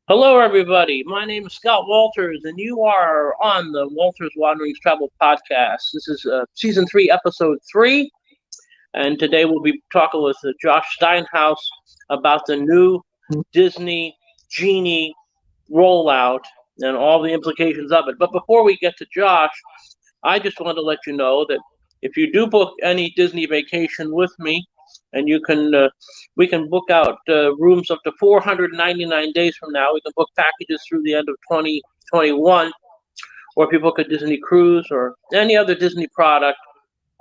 Hello, everybody. My name is Scott Walters, and you are on the Walters Wanderings Travel Podcast. This is season three, episode three, and today we'll be talking with Josh Steinhouse about the new Disney Genie rollout and all the implications of it. But before we get to Josh, I just want to let you know that if you do book any Disney vacation with me, and we can book out rooms up to 499 days from now. We can book packages through the end of 2021, or if you book a Disney cruise or any other Disney product,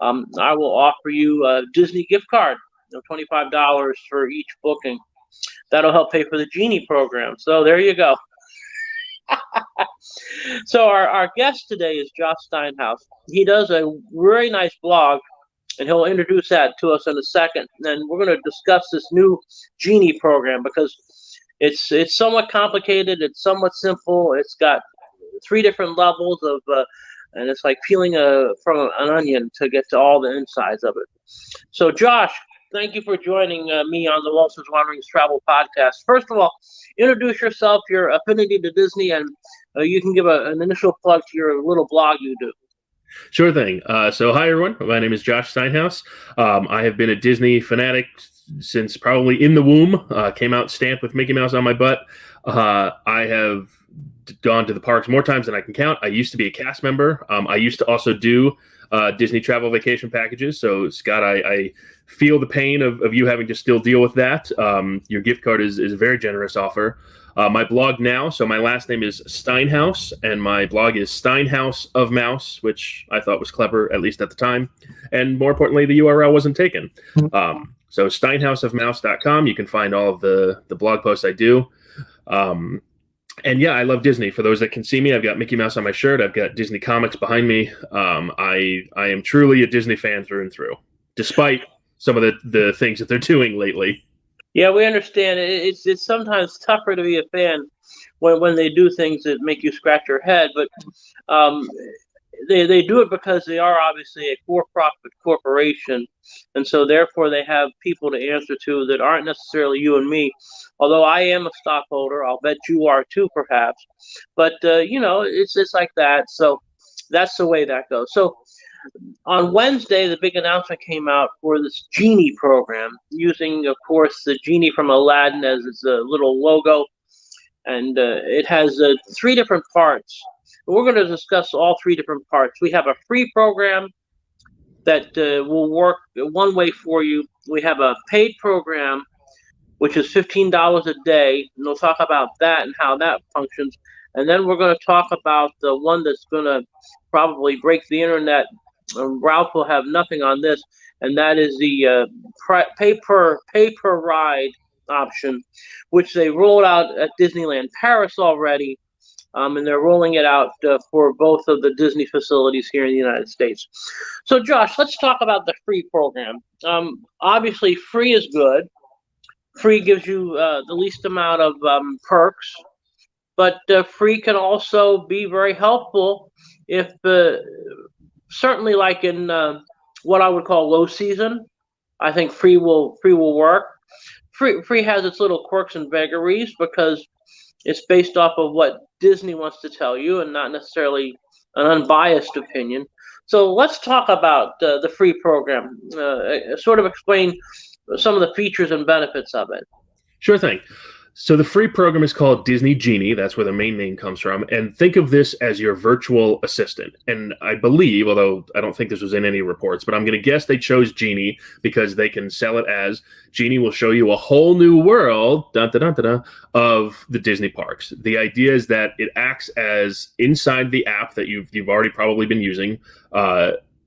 I will offer you a Disney gift card of $25 for each booking. That'll help pay for the Genie program. So there you go. So our guest today is Josh Steinhouse. He does a very nice blog, and he'll introduce that to us in a second. And we're going to discuss this new Genie program because it's somewhat complicated. It's somewhat simple. It's got three different levels of, and it's like peeling from an onion to get to all the insides of it. So, Josh, thank you for joining me on the Walters Wanderings Travel Podcast. First of all, introduce yourself, your affinity to Disney, and you can give an initial plug to your little blog you do. Sure thing. So, hi, everyone. My name is Josh Steinhouse. I have been a Disney fanatic since probably in the womb. Came out stamped with Mickey Mouse on my butt. I have gone to the parks more times than I can count. I used to be a cast member. I used to also do Disney travel vacation packages. So, Scott, I feel the pain of you having to still deal with that. Your gift card is a very generous offer. My blog now, so my last name is Steinhouse, and my blog is Steinhouse of Mouse, which I thought was clever, at least at the time. And more importantly, the URL wasn't taken. So steinhouseofmouse.com, you can find all of the blog posts I do. And yeah, I love Disney. For those that can see me, I've got Mickey Mouse on my shirt. I've got Disney comics behind me. I am truly a Disney fan through and through, despite some of the things that they're doing lately. Yeah, we understand. It's sometimes tougher to be a fan when they do things that make you scratch your head, but um, they do it because they are obviously a for-profit corporation, and so therefore they have people to answer to that aren't necessarily you and me. Although I am a stockholder, I'll bet you are too, perhaps. But it's just like that. So that's the way that goes. So on Wednesday, the big announcement came out for this Genie program, using, of course, the Genie from Aladdin as its little logo, and it has three different parts. We're going to discuss all three different parts. We have a free program that will work one way for you. We have a paid program, which is $15 a day, and we'll talk about that and how that functions. And then we're going to talk about the one that's going to probably break the internet. Ralph will have nothing on this, and that is the pay per ride option, which they rolled out at Disneyland Paris already, and they're rolling it out for both of the Disney facilities here in the United States. So, Josh, let's talk about the free program. Obviously, free is good. Free gives you the least amount of perks, but free can also be very helpful if certainly like in what I would call low season. I think free will work. Free has its little quirks and vagaries because it's based off of what Disney wants to tell you and not necessarily an unbiased opinion. So let's talk about the free program. Sort of explain some of the features and benefits of it. Sure thing. So the free program is called Disney Genie. That's where the main name comes from. And think of this as your virtual assistant. And I believe, although I don't think this was in any reports, but I'm going to guess they chose Genie because they can sell it as Genie will show you a whole new world of the Disney parks. The idea is that it acts as inside the app that you've already probably been using,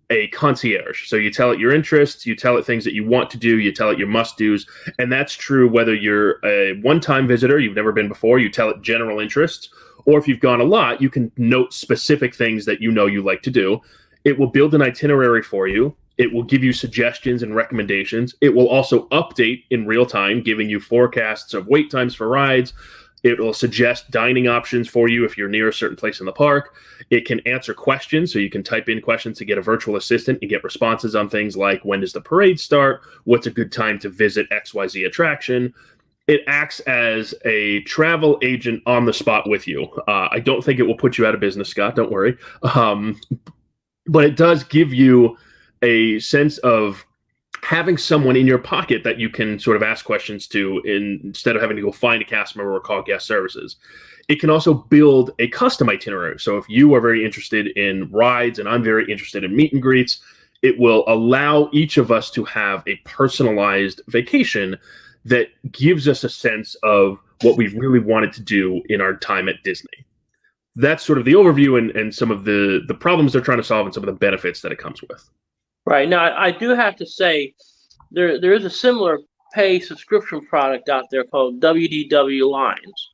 a concierge. So you tell it your interests, you tell it things that you want to do, you tell it your must-dos, and that's true whether you're a one-time visitor, you've never been before, you tell it general interests, or if you've gone a lot, you can note specific things that you know you like to do. It will build an itinerary for you. It will give you suggestions and recommendations. It will also update in real time, giving you forecasts of wait times for rides. It will suggest dining options for you if you're near a certain place in the park. It can answer questions, so you can type in questions to get a virtual assistant and get responses on things like when does the parade start, what's a good time to visit XYZ attraction. It acts as a travel agent on the spot with you. I don't think it will put you out of business, Scott. Don't worry. But it does give you a sense of having someone in your pocket that you can sort of ask questions to instead of having to go find a cast member or call guest services. It can also build a custom itinerary. So if you are very interested in rides and I'm very interested in meet and greets, it will allow each of us to have a personalized vacation that gives us a sense of what we really wanted to do in our time at Disney. That's sort of the overview and some of the problems they're trying to solve and some of the benefits that it comes with. Right. Now, I do have to say there is a similar pay subscription product out there called WDW Lines,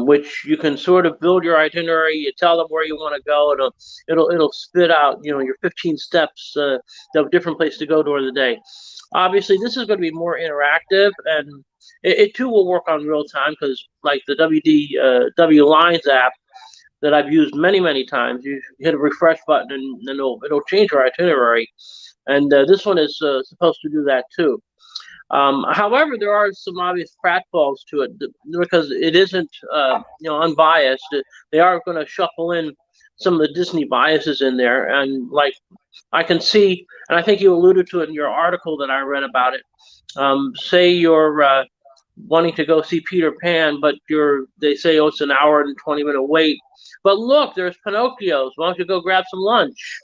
which you can sort of build your itinerary. You tell them where you want to go, and it'll spit out your 15 steps, the different place to go during the day. Obviously, this is going to be more interactive, and it too will work on real time because, like the WDW Lines app that I've used many times, you hit a refresh button and it'll change your itinerary, and this one is supposed to do that too. However, there are some obvious pratfalls to it because it isn't, unbiased. They are going to shuffle in some of the Disney biases in there, and like I can see, and I think you alluded to it in your article that I read about it. Say you're wanting to go see Peter Pan, but they say, oh, it's an hour and 20-minute wait. But look, there's Pinocchio's. Why don't you go grab some lunch?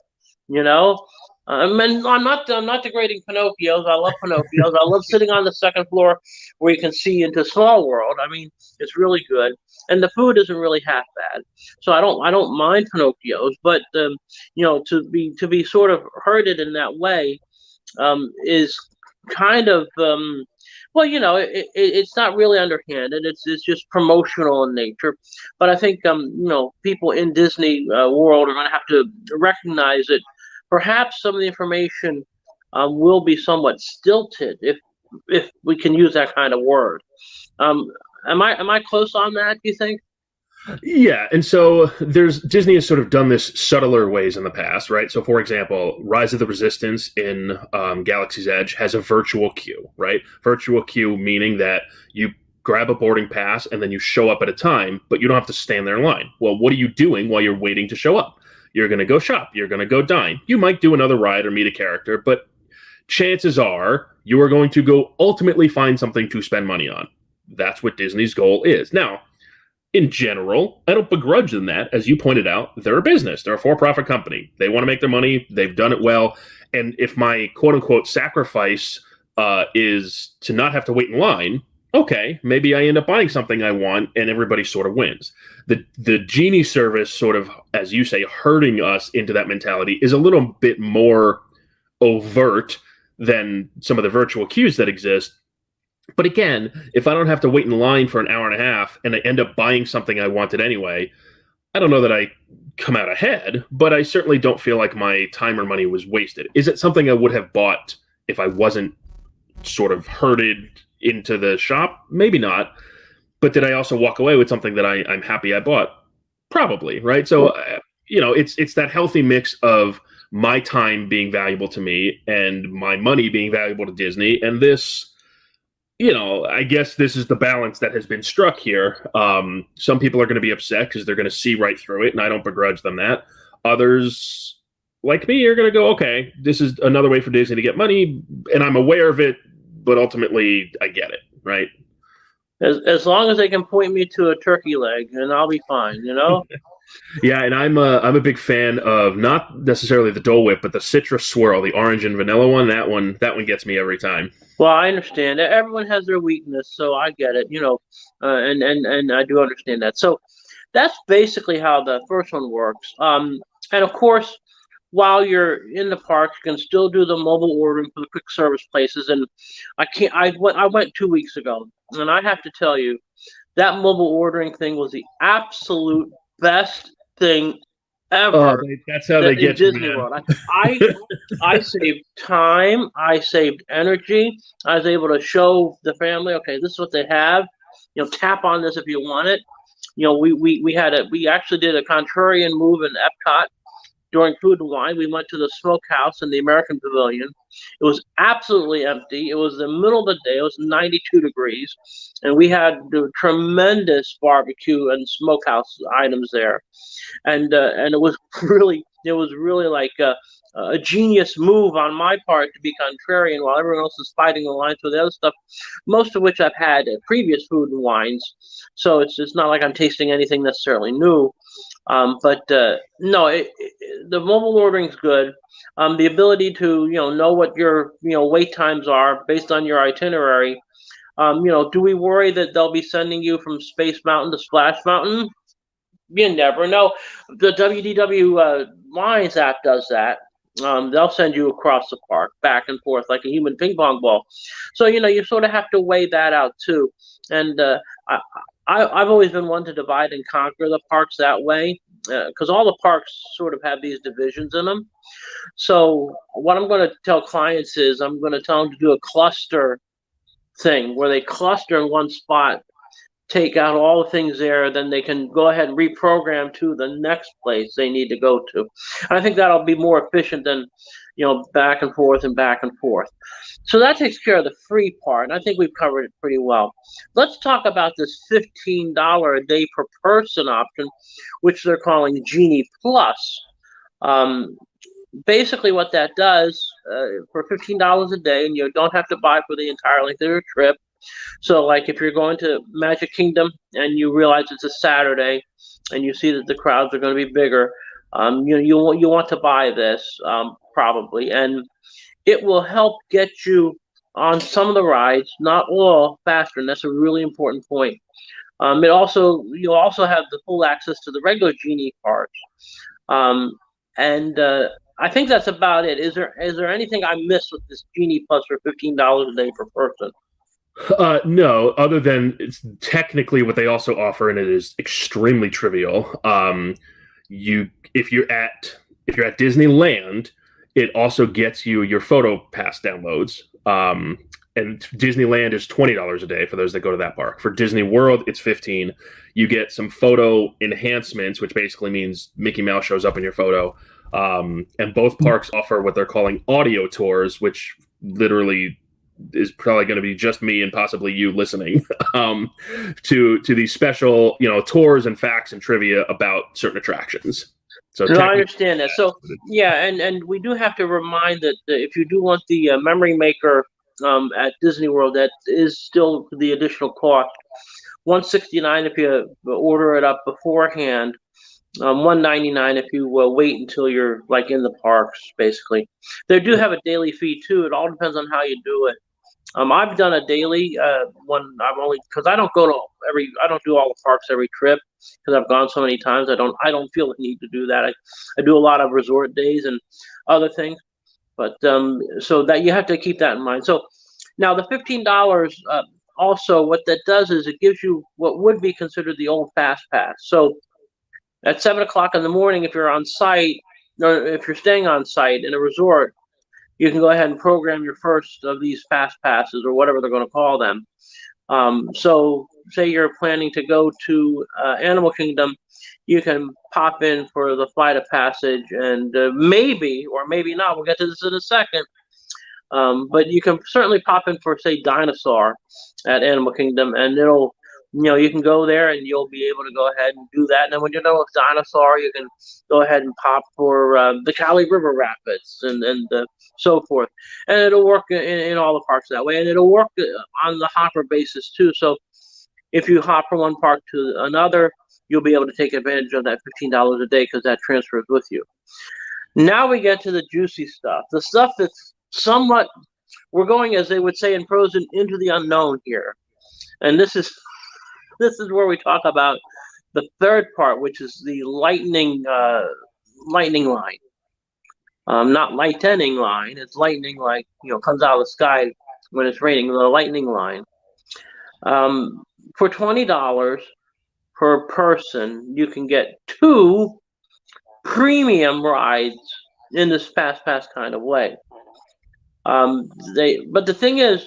You know, I'm not degrading Pinocchio's. I love Pinocchio's. I love sitting on the second floor where you can see into Small World. I mean, it's really good, and the food isn't really half bad. So I don't mind Pinocchio's, but to be sort of herded in that way is kind of well, it's not really underhanded. It's just promotional in nature. But I think people in Disney World are going to have to recognize that perhaps some of the information will be somewhat stilted, if we can use that kind of word. Am I close on that, do you think? Yeah, and so Disney has sort of done this subtler ways in the past, right? So, for example, Rise of the Resistance in Galaxy's Edge has a virtual queue, right? Virtual queue meaning that you grab a boarding pass and then you show up at a time, but you don't have to stand there in line. Well, what are you doing while you're waiting to show up? You're going to go shop. You're going to go dine. You might do another ride or meet a character, but chances are you are going to go ultimately find something to spend money on. That's what Disney's goal is. Now, in general, I don't begrudge them that. As you pointed out, they're a business. They're a for-profit company. They want to make their money. They've done it well. And if my quote-unquote sacrifice is to not have to wait in line, okay, maybe I end up buying something I want and everybody sort of wins. The Genie service sort of, as you say, herding us into that mentality is a little bit more overt than some of the virtual queues that exist. But again, if I don't have to wait in line for an hour and a half and I end up buying something I wanted anyway, I don't know that I come out ahead, but I certainly don't feel like my time or money was wasted. Is it something I would have bought if I wasn't sort of herded into the shop? Maybe not. But did I also walk away with something that I'm happy I bought? Probably, right? So, it's that healthy mix of my time being valuable to me and my money being valuable to Disney. And this, I guess this is the balance that has been struck here. Some people are going to be upset because they're going to see right through it, and I don't begrudge them that. Others, like me, are going to go, okay, this is another way for Disney to get money, and I'm aware of it, but ultimately I get it, right? As long as they can point me to a turkey leg, and I'll be fine, Yeah, and I'm a big fan of not necessarily the Dole Whip, but the citrus swirl, the orange and vanilla one. That one gets me every time. Well, I understand. Everyone has their weakness, so I get it, and I do understand that. So that's basically how the first one works. And of course, while you're in the park, you can still do the mobile ordering for the quick service places. And I went 2 weeks ago, and I have to tell you, that mobile ordering thing was the absolute best thing ever. That's how they get you, Disney World. I saved time. I saved energy. I was able to show the family, okay, this is what they have. Tap on this if you want it. We actually did a contrarian move in Epcot during Food and Wine, we went to the Smokehouse in the American Pavilion. It was absolutely empty. It was the middle of the day. It was 92 degrees, and we had the tremendous barbecue and smokehouse items there, and it was really like a genius move on my part to be contrarian while everyone else is fighting the lines with the other stuff, most of which I've had at previous Food and Wines. So it's not like I'm tasting anything necessarily new. But no, the mobile ordering's good. The ability to know what your wait times are based on your itinerary. Do we worry that they'll be sending you from Space Mountain to Splash Mountain? You never know. The WDW Lines app does that. They'll send you across the park, back and forth, like a human ping pong ball. So you sort of have to weigh that out too. And I've always been one to divide and conquer the parks that way, because all the parks sort of have these divisions in them. So what I'm going to tell clients is I'm going to tell them to do a cluster thing where they cluster in one spot, take out all the things there, then they can go ahead and reprogram to the next place they need to go to. And I think that'll be more efficient than back and forth and back and forth. So that takes care of the free part, and I think we've covered it pretty well. Let's talk about this $15 a day per person option, which they're calling Genie Plus. Basically what that does, for $15 a day, and you don't have to buy for the entire length of your trip. So like if you're going to Magic Kingdom and you realize it's a Saturday and you see that the crowds are going to be bigger, you want to buy this, probably, and it will help get you on some of the rides, not all, faster, and that's a really important point. You'll also have the full access to the regular Genie parts, and I think that's about it. Is there anything I missed with this Genie Plus for $15 a day per person? No, other than it's technically what they also offer, and it is extremely trivial. If you're at Disneyland, it also gets you your photo pass downloads. And Disneyland is $20 a day for those that go to that park. For Disney World, it's $15. You get some photo enhancements, which basically means Mickey Mouse shows up in your photo. And both parks offer what they're calling audio tours, which literally is probably going to be just me and possibly you listening to these special tours and facts and trivia about certain attractions. So no, I understand that. So yeah, and we do have to remind that if you do want the Memory Maker at Disney World, that is still the additional cost. $169 if you order it up beforehand. $199 if you wait until you're like in the parks. Basically, they do have a daily fee too. It all depends on how you do it. I've done a daily one. Because I don't do all the parks every trip because I've gone so many times. I don't feel the need to do that. I do a lot of resort days and other things, but so that you have to keep that in mind. So now the $15 also what that does is it gives you what would be considered the old Fast Pass. So at 7 o'clock in the morning, if you're on site or if you're staying on site in a resort, you can go ahead and program your first of these fast passes or whatever they're going to call them. So say you're planning to go to Animal Kingdom, you can pop in for the Flight of Passage and maybe, or maybe not, we'll get to this in a second, but you can certainly pop in for, say, Dinosaur at Animal Kingdom, and you can go there and you'll be able to go ahead and do that. And then when you're done with Dinosaur, you can go ahead and pop for the Cali River Rapids and so forth. And it'll work in all the parks that way. And it'll work on the hopper basis too. So if you hop from one park to another, you'll be able to take advantage of that $15 a day because that transfers with you. Now we get to the juicy stuff, the stuff that's somewhat, we're going, as they would say in Frozen, into the unknown here. And this is where we talk about the third part, which is the lightning line. Not lightning line. It's lightning, like comes out of the sky when it's raining. The lightning line. For $20 per person, you can get 2 premium rides in this fast pass kind of way. But the thing is,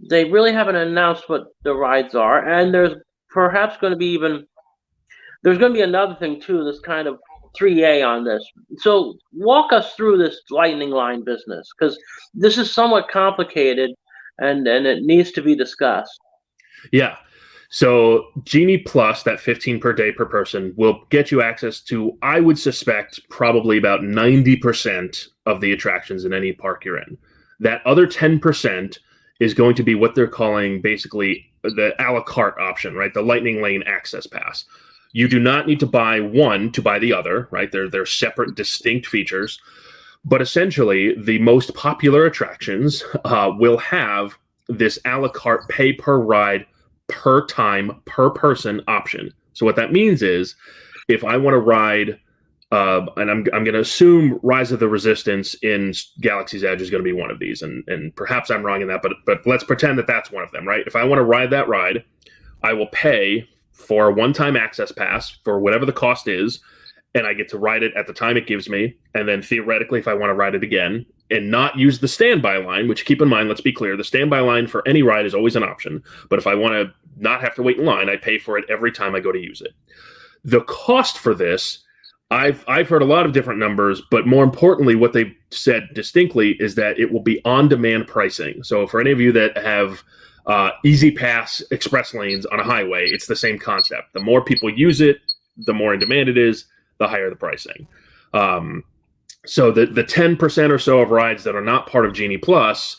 they really haven't announced what the rides are, and there's perhaps going to be there's going to be another thing too. This kind of 3A on this. So walk us through this lightning line business, because this is somewhat complicated and it needs to be discussed. Yeah. So Genie Plus, that 15 per day per person, will get you access to, I would suspect, probably about 90% of the attractions in any park you're in. That other 10% is going to be what they're calling basically the a la carte option, right? The Lightning Lane Access Pass. You do not need to buy one to buy the other, right? They're separate, distinct features. But essentially, the most popular attractions will have this a la carte pay per ride, per time, per person option. So what that means is, if I want to ride, and I'm going to assume Rise of the Resistance in Galaxy's Edge is going to be one of these, and perhaps I'm wrong in that, but let's pretend that that's one of them, right? If I want to ride that ride, I will pay for a one-time access pass for whatever the cost is, and I get to ride it at the time it gives me, and then theoretically, if I want to ride it again and not use the standby line, which keep in mind, let's be clear, the standby line for any ride is always an option, but if I want to not have to wait in line, I pay for it every time I go to use it. The cost for this, I've heard a lot of different numbers, but more importantly, what they've said distinctly is that it will be on-demand pricing. So for any of you that have Easy Pass express lanes on a highway, it's the same concept. The more people use it, the more in demand it is, the higher the pricing. So the 10% or so of rides that are not part of Genie Plus,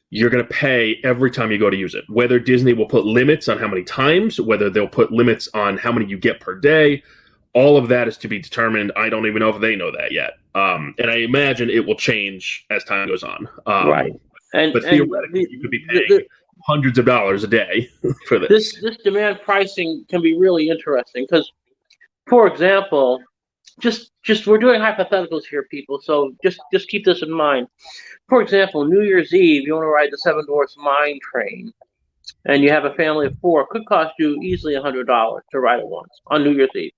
you're going to pay every time you go to use it. Whether Disney will put limits on how many times, whether they'll put limits on how many you get per day, all of that is to be determined. I don't even know if they know that yet. And I imagine it will change as time goes on. Right. But theoretically, you could be paying hundreds of dollars a day for this. This demand pricing can be really interesting because, for example, just we're doing hypotheticals here, people. So just keep this in mind. For example, New Year's Eve, you want to ride the Seven Dwarfs Mine Train, and you have a family of four. It could cost you easily $100 to ride it once on New Year's Eve.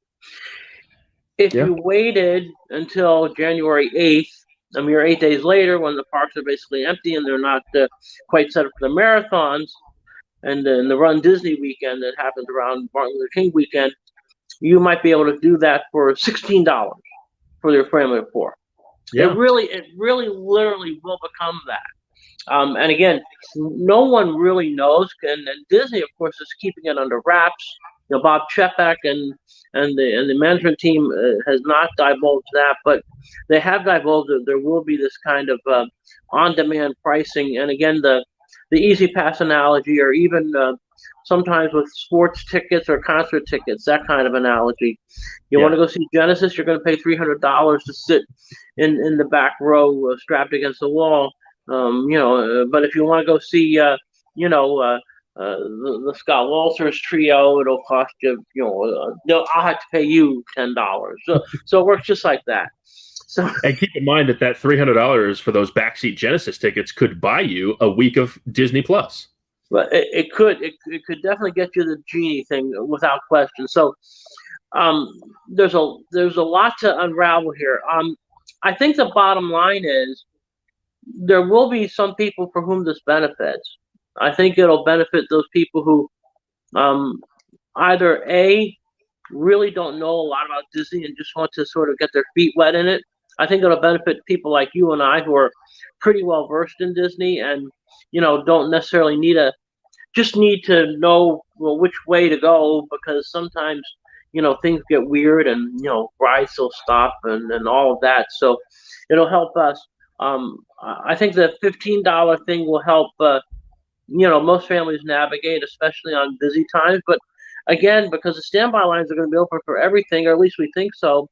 If you waited until January 8th, a mere 8 days later, when the parks are basically empty and they're not quite set up for the marathons, and then the Run Disney weekend that happens around Martin Luther King weekend, you might be able to do that for $16 for your family of four. Yeah. It really literally will become that. And again, no one really knows, and Disney, of course, is keeping it under wraps. You know, Bob Chapek and the management team has not divulged that, but they have divulged that there will be this kind of on-demand pricing. And again, the Easy Pass analogy, or even sometimes with sports tickets or concert tickets, that kind of analogy. You want to go see Genesis, you're going to pay $300 to sit in the back row, strapped against the wall. But if you want to go see, the Scott Walters trio, it'll cost you, I'll have to pay you $10. So it works just like that. So, and keep in mind that $300 for those backseat Genesis tickets could buy you a week of Disney Plus. But it could definitely get you the Genie thing without question. So there's a lot to unravel here. I think the bottom line is there will be some people for whom this benefits. I think it'll benefit those people who either A, really don't know a lot about Disney and just want to sort of get their feet wet in it. I think it'll benefit people like you and I who are pretty well versed in Disney and, don't necessarily need to know which way to go, because sometimes, things get weird and, rides will stop and all of that. So it'll help us. I think the $15 thing will help most families navigate, especially on busy times. But again, because the standby lines are going to be open for everything, or at least we think so,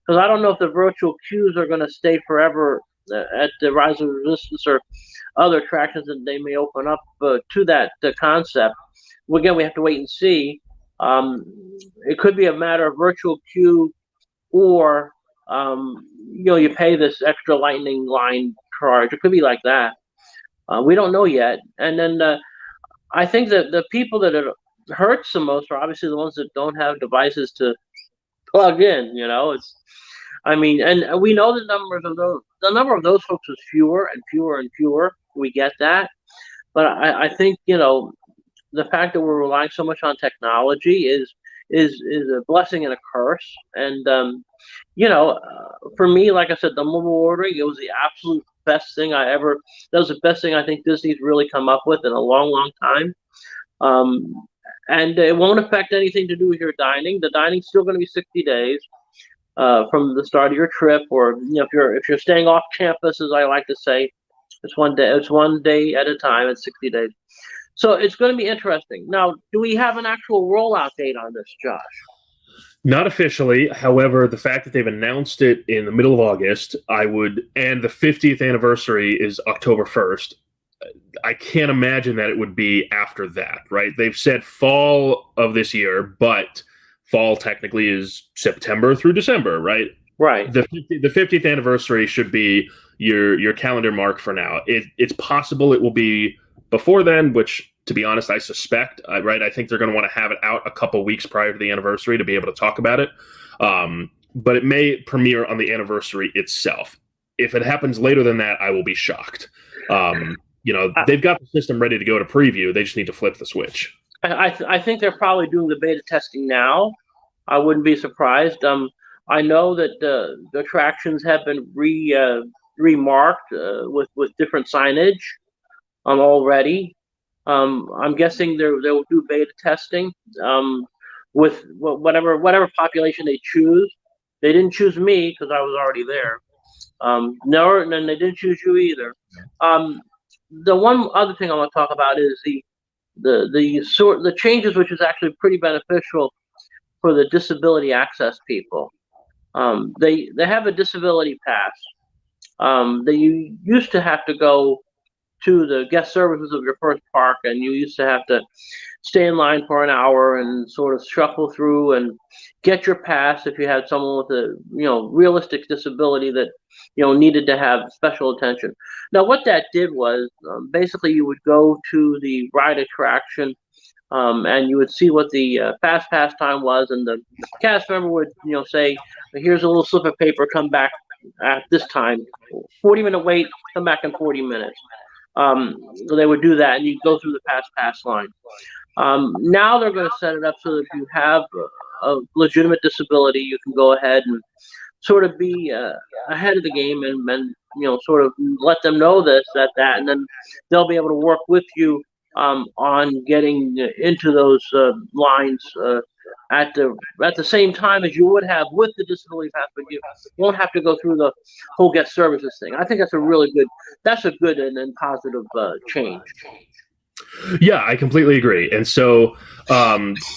because I don't know if the virtual queues are going to stay forever at the Rise of Resistance or other attractions that they may open up to that concept. Well, again, we have to wait and see. It could be a matter of virtual queue, or you pay this extra lightning line charge. It could be like that. We don't know yet. And then I think that the people that it hurts the most are obviously the ones that don't have devices to plug in. And we know the number of those folks is fewer and fewer and fewer. We get that, but I think the fact that we're relying so much on technology is is a blessing and a curse. And for me, like I said, the mobile ordering, it was the absolute best thing I ever. That was the best thing I think Disney's really come up with in a long, long time. Um, and it won't affect anything to do with your dining. The dining's still going to be 60 days from the start of your trip, or if you're staying off campus, as I like to say, it's one day. It's one day at a time. It's 60 days. So it's going to be interesting. Now, do we have an actual rollout date on this, Josh? Not officially. However, the fact that they've announced it in the middle of August, and the 50th anniversary is October 1st. I can't imagine that it would be after that, right? They've said fall of this year, but fall technically is September through December, right? Right. The 50th anniversary should be your calendar mark for now. It's possible it will be before then, which, to be honest, I suspect, right? I think they're going to want to have it out a couple weeks prior to the anniversary to be able to talk about it. But it may premiere on the anniversary itself. If it happens later than that, I will be shocked. They've got the system ready to go to preview. They just need to flip the switch. I think they're probably doing the beta testing now. I wouldn't be surprised. I know that the attractions have been remarked with different signage already. I'm guessing they'll do beta testing with whatever population they choose. They didn't choose me because I was already there. No, and they didn't choose you either. The one other thing I want to talk about is the changes, which is actually pretty beneficial for the disability access people. They have a disability pass. You used to have to go to the guest services of your first park, and you used to have to stay in line for an hour and sort of shuffle through and get your pass if you had someone with a realistic disability that needed to have special attention. Now, what that did was basically you would go to the ride attraction, and you would see what the fast pass time was, and the cast member would say, "Here's a little slip of paper. Come back at this time. 40-minute wait. Come back in 40 minutes." They would do that, and you go through the fast pass line. Now they're going to set it up so that if you have a legitimate disability, you can go ahead and sort of be ahead of the game and sort of let them know that, and then they'll be able to work with you on getting into those lines at the same time as you would have with the disability pass, but you won't have to go through the whole guest services thing. I think that's a good and positive change. Yeah, I completely agree. And so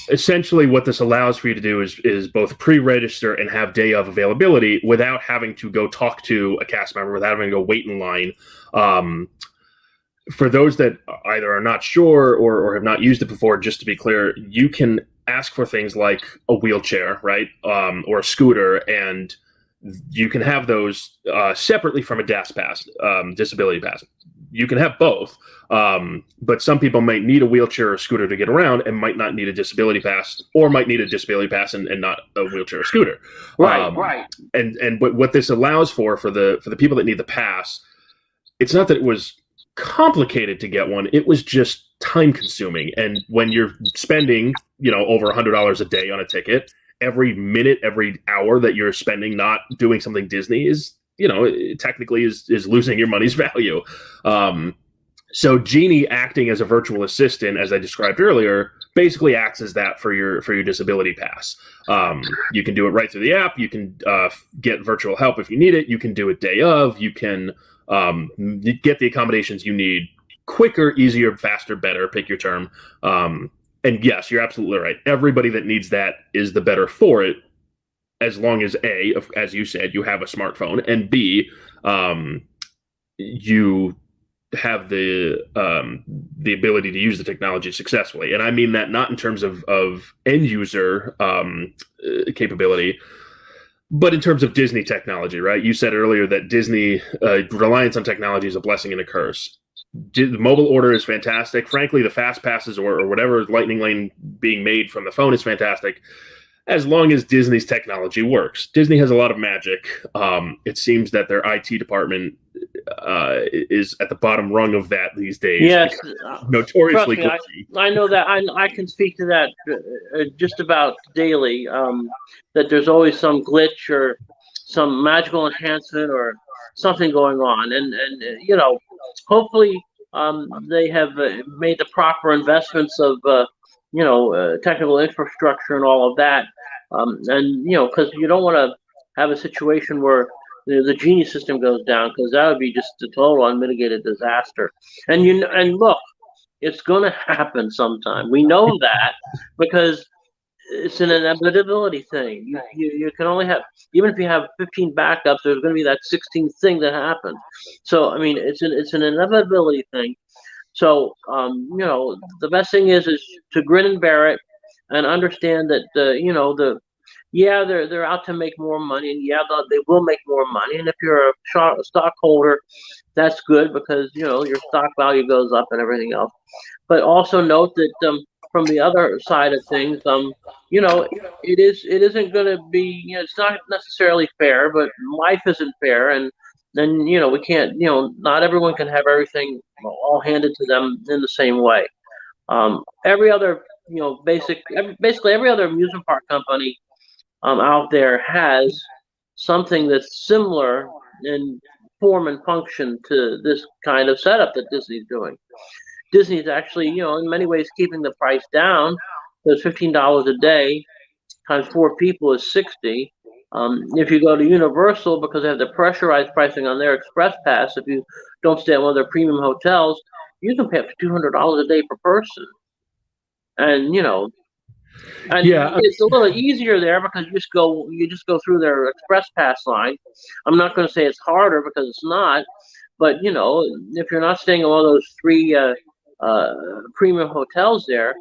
essentially what this allows for you to do is both pre-register and have day of availability without having to go talk to a cast member, without having to go wait in line. For those that either are not sure or have not used it before, just to be clear, you can ask for things like a wheelchair, right, or a scooter, and you can have those separately from a DAS pass, disability pass. You can have both, but some people might need a wheelchair or scooter to get around and might not need a disability pass, or might need a disability pass and not a wheelchair or scooter. Right. And what this allows for the people that need the pass, it's not that it was complicated to get one, it was just time consuming. And when you're spending over $100 a day on a ticket, every minute, every hour that you're spending not doing something Disney is it technically is losing your money's value. So Genie, acting as a virtual assistant, as I described earlier, basically acts as that for your disability pass. You can do it right through the app. You can get virtual help if you need it. You can do it day of. You can get the accommodations you need quicker, easier, faster, better. Pick your term. And yes, you're absolutely right. Everybody that needs that is the better for it, as long as A, as you said, you have a smartphone, and B, you have the ability to use the technology successfully. And I mean that not in terms of end user capability, but in terms of Disney technology, right? You said earlier that Disney reliance on technology is a blessing and a curse. The mobile order is fantastic. Frankly, the fast passes or whatever Lightning Lane being made from the phone is fantastic. as long as Disney's technology works. Disney has a lot of magic. It seems that their IT department is at the bottom rung of that these days. Yes, trust Notoriously me, glitchy. I know that. I can speak to that just about daily. That there's always some glitch or some magical enhancement or something going on, and hopefully they have made the proper investments of technical infrastructure and all of that, and because you don't want to have a situation where the Genie system goes down, because that would be just a total unmitigated disaster. And look, it's going to happen sometime. We know that because it's an inevitability thing. You can only have, even if you have 15 backups, there's going to be that 16th thing that happens. So I mean, it's an inevitability thing. So the best thing is to grin and bear it, and understand that they're out to make more money, and they will make more money. And if you're a stockholder, that's good, because your stock value goes up and everything else. But also note that from the other side of things, it isn't going to be, it's not necessarily fair, but life isn't fair, and then we can't, not everyone can have everything all handed to them in the same way. Every other, basically every other amusement park company out there has something that's similar in form and function to this kind of setup that Disney's doing. Disney's actually, in many ways keeping the price down, because $15 a day times 4 people is 60. If you go to Universal, because they have the pressurized pricing on their Express Pass, if you don't stay at one of their premium hotels, you can pay up to $200 a day per person. And Yeah, it's a little easier there because you just go through their Express Pass line. I'm not going to say it's harder, because it's not, but if you're not staying in one of those three premium hotels there,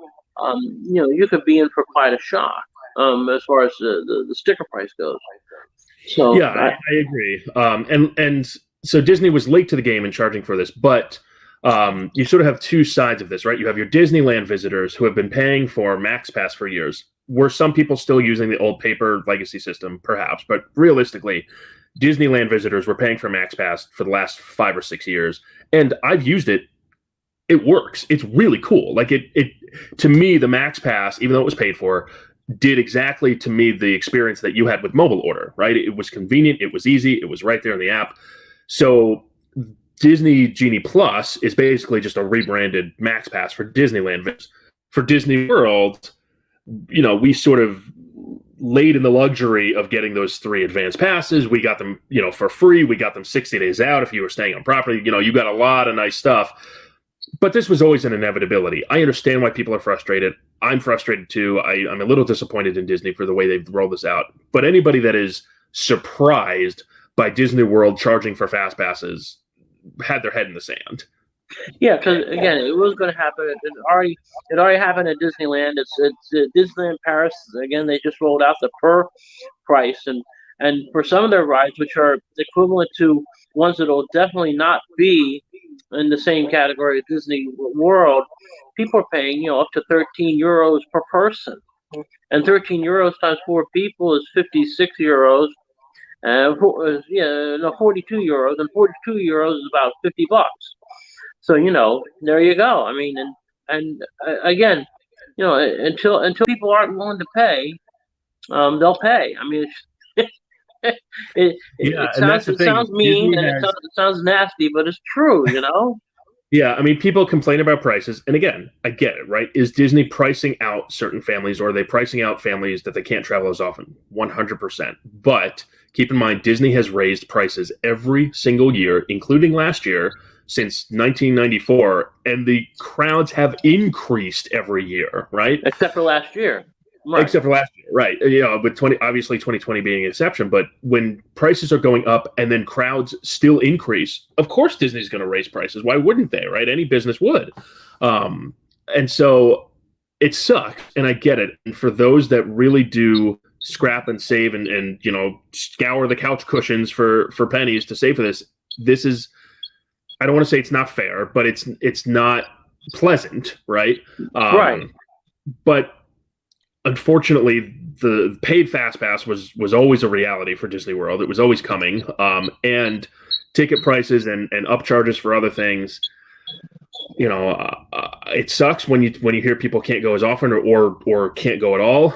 you could be in for quite a shock as far as the sticker price goes. So yeah, I agree. And so Disney was late to the game in charging for this, but you sort of have two sides of this, right? You have your Disneyland visitors who have been paying for Max Pass for years. Were some people still using the old paper legacy system? Perhaps, but realistically, Disneyland visitors were paying for Max Pass for the last 5 or 6 years, and I've used it. It works. It's really cool. Like it to me, the Max Pass, even though it was paid for, did exactly to me the experience that you had with mobile order, right? It was convenient, it was easy, it was right there in the app. So Disney Genie Plus is basically just a rebranded Max Pass for Disneyland. For Disney World, we sort of laid in the luxury of getting those 3 advanced passes. We got them, for free. We got them 60 days out if you were staying on property. You got a lot of nice stuff. But this was always an inevitability. I understand why people are frustrated. I'm frustrated too. I'm a little disappointed in Disney for the way they've rolled this out. But anybody that is surprised by Disney World charging for fast passes had their head in the sand. Yeah, because again, it was going to happen. It already happened at Disneyland. It's Disneyland Paris. Again, they just rolled out the per price, and for some of their rides, which are equivalent to ones that will definitely not be in the same category as Disney World, people are paying up to €13 per person, and €13 times 4 people is €56. 42 euros, and €42 is about $50. So there you go. I mean, and again, until people aren't willing to pay, they'll pay. I mean, it sounds mean, and it sounds nasty, but it's true. Yeah, I mean, people complain about prices, and again, I get it, right? Is Disney pricing out certain families, or are they pricing out families that they can't travel as often? 100%. But keep in mind, Disney has raised prices every single year, including last year, since 1994, and the crowds have increased every year, right? Except for last year. Right. Except for last year, right? But 2020 being an exception. But when prices are going up and then crowds still increase, of course Disney's going to raise prices. Why wouldn't they, right? Any business would. And so it sucks, and I get it. And for those that really do scrap and save and scour the couch cushions for pennies to save for this is, I don't want to say it's not fair, but it's not pleasant, right? Right. But unfortunately, the paid fast pass was always a reality for Disney World. It was always coming, and ticket prices and upcharges for other things. It sucks when you hear people can't go as often or can't go at all.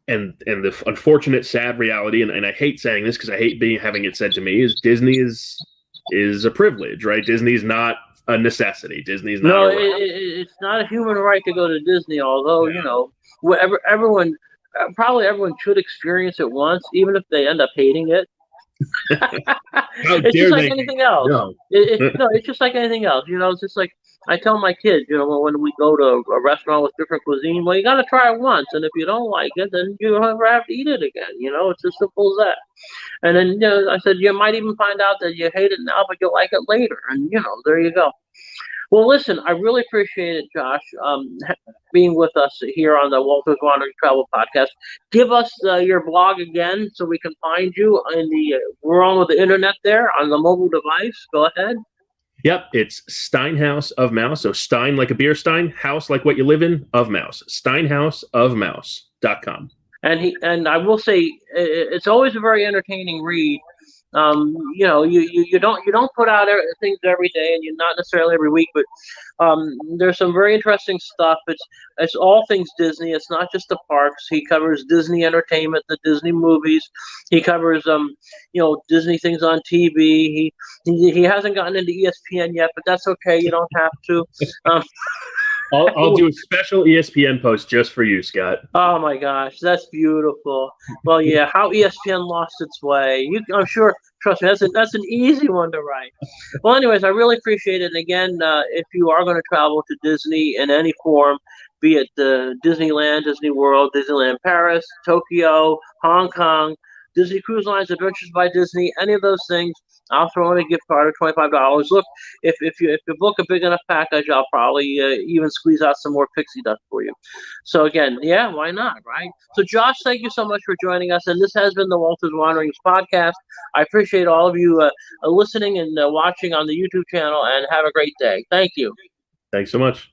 And the unfortunate, sad reality, and I hate saying this because I hate having it said to me, is Disney is a privilege, right? Disney's not a necessity. Disney's not. No, it's not a human right to go to Disney. Although everyone should experience it once, even if they end up hating it. It's just like anything else. No. It's just like anything else. It's just like I tell my kids, when we go to a restaurant with different cuisine, well, you got to try it once, and if you don't like it, then you don't ever have to eat it again. It's as simple as that. And then I said you might even find out that you hate it now, but you'll like it later, and there you go. Well, listen, I really appreciate it, Josh, being with us here on the Walter's Wandering Travel Podcast. Give us your blog again so we can find you we're on with the internet there on the mobile device. Go ahead. Yep, it's Steinhouse of Mouse. So Stein like a beer stein, house like what you live in, of Mouse. Steinhouseofmouse.com. And I will say it's always a very entertaining read. You don't put out things every day, and not necessarily every week, but there's some very interesting stuff. It's all things Disney. It's not just the parks. He covers Disney entertainment, the Disney movies. He covers Disney things on TV. He hasn't gotten into ESPN yet, but that's okay. You don't have to. I'll do a special ESPN post just for you, Scott. Oh my gosh, that's beautiful. Well, yeah, how ESPN lost its way. I'm sure. Trust me, that's an easy one to write. Well, anyways, I really appreciate it. And again, if you are going to travel to Disney in any form, be it Disneyland, Disney World, Disneyland Paris, Tokyo, Hong Kong, Disney Cruise Lines, Adventures by Disney, any of those things, I'll throw in a gift card of $25. Look, if you book a big enough package, I'll probably even squeeze out some more pixie dust for you. So again, yeah, why not, right? So Josh, thank you so much for joining us, and this has been the Walter's Wanderings podcast. I appreciate all of you listening and watching on the YouTube channel, and have a great day. Thank you. Thanks so much.